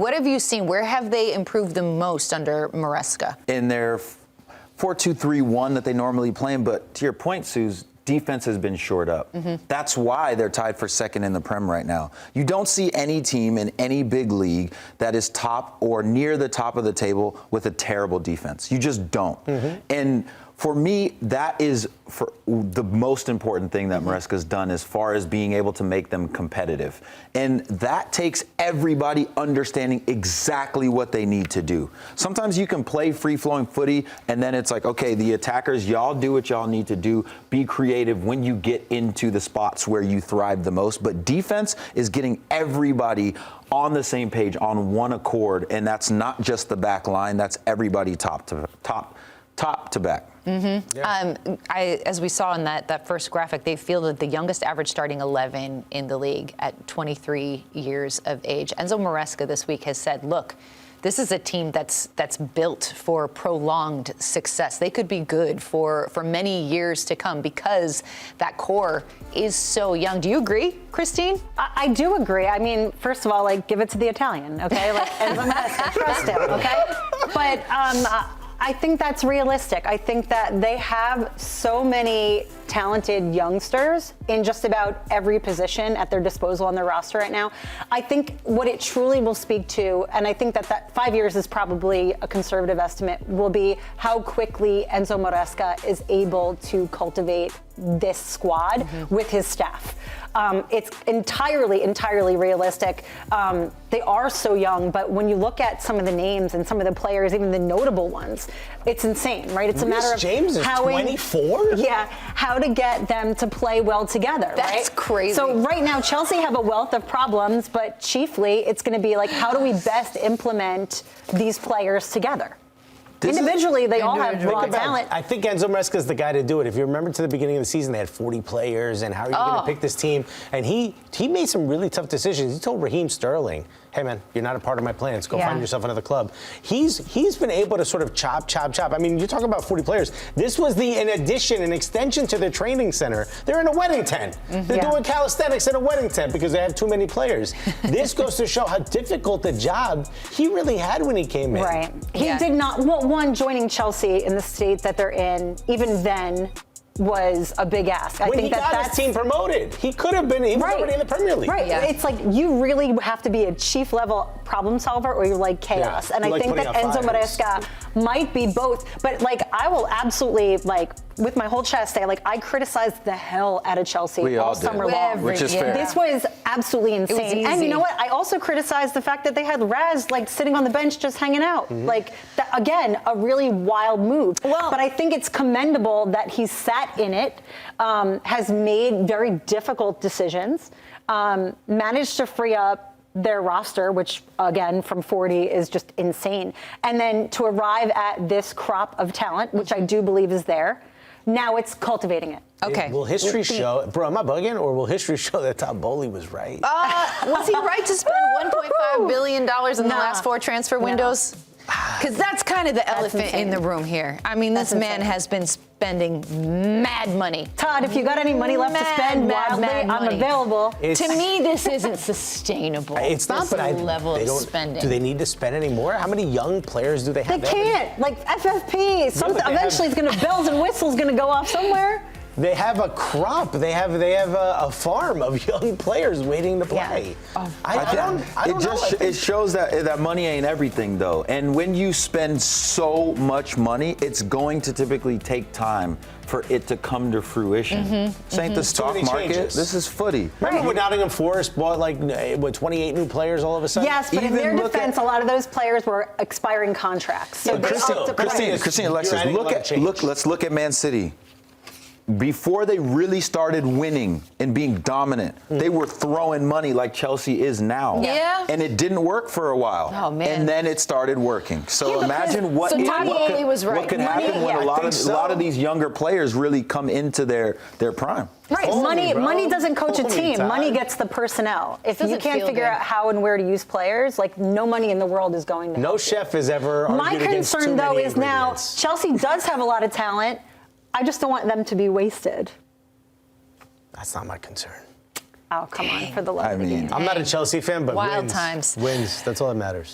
What have you seen? Where have they improved the most under Maresca? In their 4-2-3-1 that they normally play in, but to your point, Suze, defense has been shored up. That's why they're tied for second in the Prem right now. You don't see any team in any big league that is top or near the top of the table with a terrible defense. You just don't. And for me, that is the most important thing that Maresca's done as far as being able to make them competitive. And that takes everybody understanding exactly what they need to do. Sometimes you can play free-flowing footy, and then it's like, okay, the attackers, y'all do what y'all need to do. Be creative when you get into the spots where you thrive the most. But defense is getting everybody on the same page, on one accord, and that's not just the back line, that's everybody top to back. As we saw in that first graphic, they fielded the youngest average starting 11 in the league at 23 years of age. Enzo Maresca this week has said, look, this is a team that's built for prolonged success. They could be good for many years to come because that core is so young. Do you agree, Christine? I do agree. I mean, first of all, like, give it to the Italian, okay? Like, Enzo Maresca, trust him, okay? But I think that's realistic. I think that they have so many talented youngsters in just about every position at their disposal on their roster right now. I think what it truly will speak to, and I think that 5 years is probably a conservative estimate, will be how quickly Enzo Maresca is able to cultivate this squad with his staff. It's entirely realistic. They are so young, but when you look at some of the names and some of the players, even the notable ones, it's insane, right? It's a matter of James is 24? Yeah, how to get them to play well together, That's right? crazy. So right now, Chelsea have a wealth of problems, but chiefly it's going to be like, how do we best implement these players together? Individually, they all have raw talent. I think Enzo Maresca is the guy to do it. If you remember to the beginning of the season, they had 40 players, and how are you going to pick this team? And he made some really tough decisions. He told Raheem Sterling, hey, man, you're not a part of my plans. Go find yourself another club. He's been able to sort of chop. I mean, you're talking about 40 players. This was an extension to their training center. They're in a wedding tent. They're doing calisthenics in a wedding tent because they have too many players. This goes to show how difficult the job he really had when he came in. Right. He did not, well, one, joining Chelsea in the state that they're in, even then, was a big ask. When he got his team promoted, he could have been, he was already in the Premier League. Right, it's like you really have to be a chief level problem solver or you're like chaos. And I think that Enzo Maresca might be both, but like I will absolutely, like, with my whole chest say, like, I criticized the hell out of Chelsea all summer long. Which is fair. This was absolutely insane. And you know what? I also criticized the fact that they had Raz, like, sitting on the bench just hanging out. Like, again, a really wild move. Well, but I think it's commendable that he sat in it, has made very difficult decisions, managed to free up their roster, which again from 40 is just insane, and then to arrive at this crop of talent, which I do believe is there. Now it's cultivating it. Okay. Will history show, bro, am I bugging, or will history show that Todd Boehly was right? Was he right to spend $1.5 billion in the last 4 transfer windows? Because that's kind of the elephant in the room here. I mean, this man has been spending mad money. Todd, if you got any money left to spend wildly, I'm available. To me, this isn't sustainable. It's not, this but level of spending. Do they need to spend any more? How many young players do they have? They can't. Like FFP, eventually it's going to, bells and whistles going to go off somewhere. They have a crop. They have a farm of young players waiting to play. It shows that money ain't everything, though. And when you spend so much money, it's going to typically take time for it to come to fruition. This ain't the stock market. This is footy. Remember when Nottingham Forest bought 28 new players all of a sudden? Yes, but in their defense, a lot of those players were expiring contracts. So Christine, Alexis, let's look at Man City. Before they really started winning and being dominant, they were throwing money like Chelsea is now. Yeah. And it didn't work for a while. Oh, man. And then it started working. So imagine what could happen when a lot of these younger players really come into their prime. Right, money doesn't coach a team. Money gets the personnel. If you can't figure out how and where to use players, like, no money in the world is going to help No chef is ever argued against too many My concern, though, is now ingredients. Chelsea does have a lot of talent. I just don't want them to be wasted. That's not my concern. Oh, come on, for the love of the game. I'm not a Chelsea fan, but Wild times. Wins. That's all that matters.